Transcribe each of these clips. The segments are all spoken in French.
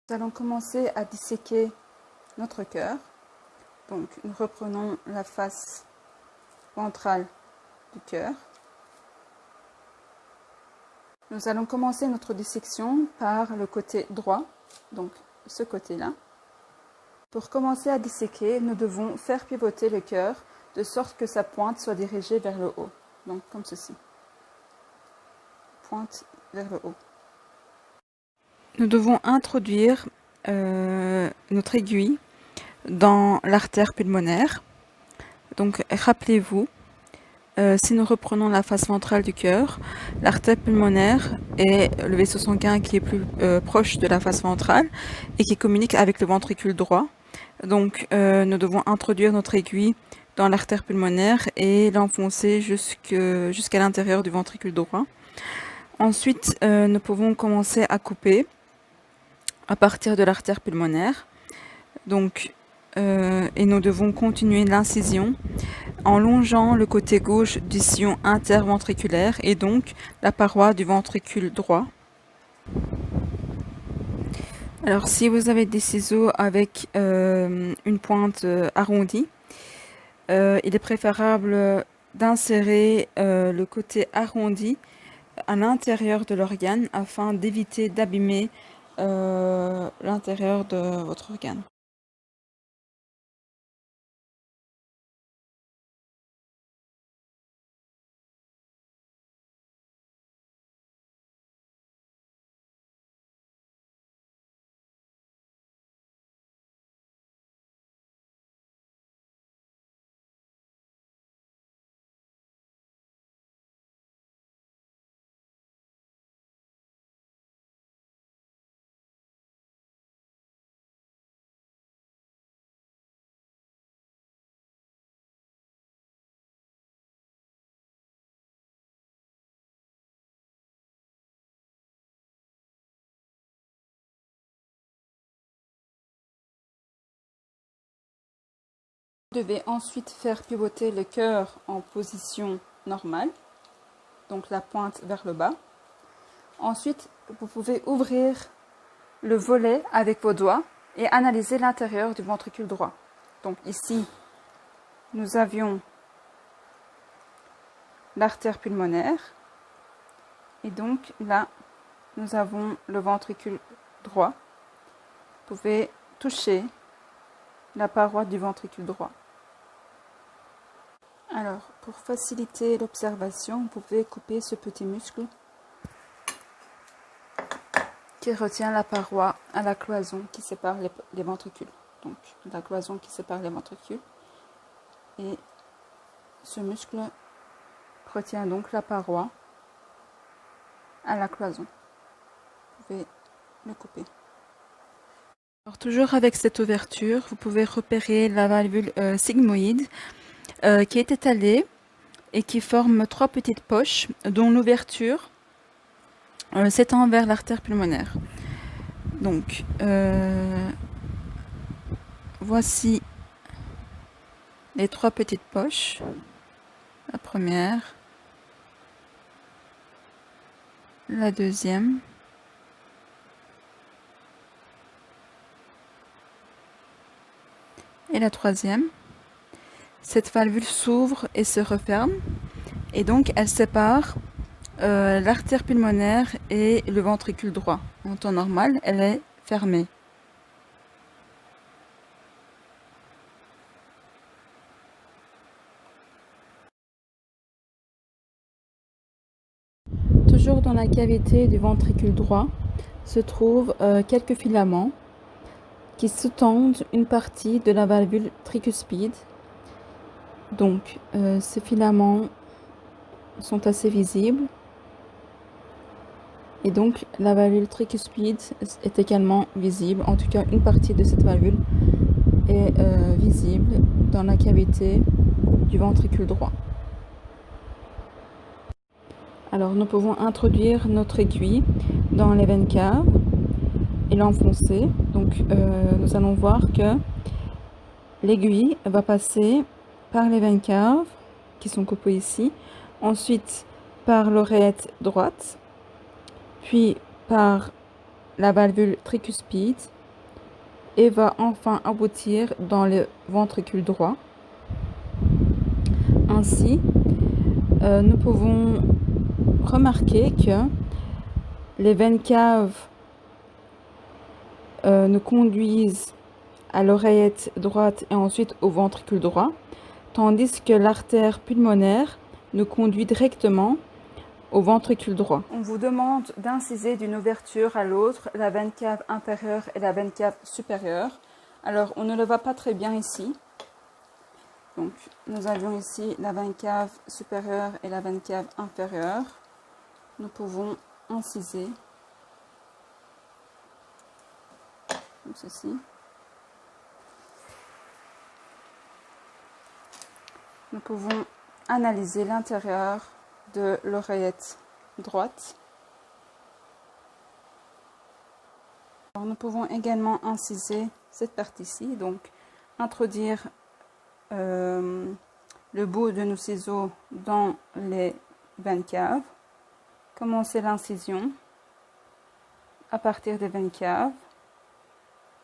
Nous allons commencer à disséquer notre cœur. Donc, nous reprenons la face ventrale du cœur. Nous allons commencer notre dissection par le côté droit, donc ce côté-là. Pour commencer à disséquer, nous devons faire pivoter le cœur de sorte que sa pointe soit dirigée vers le haut. Donc, comme ceci. Pointe vers le haut. Nous devons introduire notre aiguille dans l'artère pulmonaire. Donc, rappelez-vous, si nous reprenons la face ventrale du cœur, l'artère pulmonaire est le vaisseau sanguin qui est plus proche de la face ventrale et qui communique avec le ventricule droit. Donc, nous devons introduire notre aiguille dans l'artère pulmonaire et l'enfoncer jusqu'à l'intérieur du ventricule droit. Ensuite, nous pouvons commencer à couper à partir de l'artère pulmonaire. Donc, et nous devons continuer l'incision en longeant le côté gauche du sillon interventriculaire et donc la paroi du ventricule droit. Alors, si vous avez des ciseaux avec une pointe arrondie, il est préférable d'insérer le côté arrondi à l'intérieur de l'organe afin d'éviter d'abîmer l'intérieur de votre organe. Vous devez ensuite faire pivoter le cœur en position normale, donc la pointe vers le bas. Ensuite, vous pouvez ouvrir le volet avec vos doigts et analyser l'intérieur du ventricule droit. Donc ici, nous avions l'artère pulmonaire et donc là, nous avons le ventricule droit. Vous pouvez toucher la paroi du ventricule droit. Alors, pour faciliter l'observation, vous pouvez couper ce petit muscle qui retient la paroi à la cloison qui sépare les ventricules. Donc, la cloison qui sépare les ventricules. Et ce muscle retient donc la paroi à la cloison. Vous pouvez le couper. Alors, toujours avec cette ouverture, vous pouvez repérer la valvule sigmoïde qui est étalée et qui forme trois petites poches dont l'ouverture s'étend vers l'artère pulmonaire. Donc, voici les trois petites poches. La première, la deuxième, et la troisième. Cette valvule s'ouvre et se referme et donc elle sépare l'artère pulmonaire et le ventricule droit. En temps normal, elle est fermée. Toujours dans la cavité du ventricule droit se trouvent quelques filaments qui sous-tendent une partie de la valvule tricuspide. Donc, ces filaments sont assez visibles. Et donc, la valvule tricuspide est également visible. En tout cas, une partie de cette valvule est visible dans la cavité du ventricule droit. Alors, nous pouvons introduire notre aiguille dans les veines caves et l'enfoncer. Donc, nous allons voir que l'aiguille va passer par les veines caves qui sont coupées ici, ensuite par l'oreillette droite, puis par la valvule tricuspide et va enfin aboutir dans le ventricule droit. Ainsi, nous pouvons remarquer que les veines caves nous conduisent à l'oreillette droite et ensuite au ventricule droit, tandis que l'artère pulmonaire nous conduit directement au ventricule droit. On vous demande d'inciser d'une ouverture à l'autre la veine cave inférieure et la veine cave supérieure. Alors, on ne le voit pas très bien ici. Donc, nous avions ici la veine cave supérieure et la veine cave inférieure. Nous pouvons inciser comme ceci. Nous pouvons analyser l'intérieur de l'oreillette droite. Alors, nous pouvons également inciser cette partie-ci, donc introduire le bout de nos ciseaux dans les veines caves. Commencer l'incision à partir des veines caves.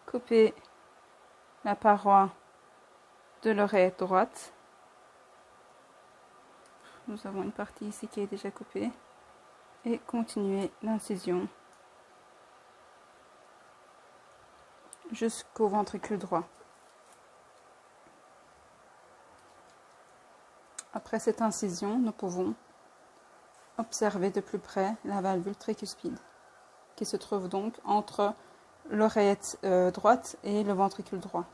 Couper la paroi de l'oreillette droite. Nous avons une partie ici qui est déjà coupée. Et continuer l'incision jusqu'au ventricule droit. Après cette incision, nous pouvons observer de plus près la valvule tricuspide, qui se trouve donc entre l'oreillette droite et le ventricule droit.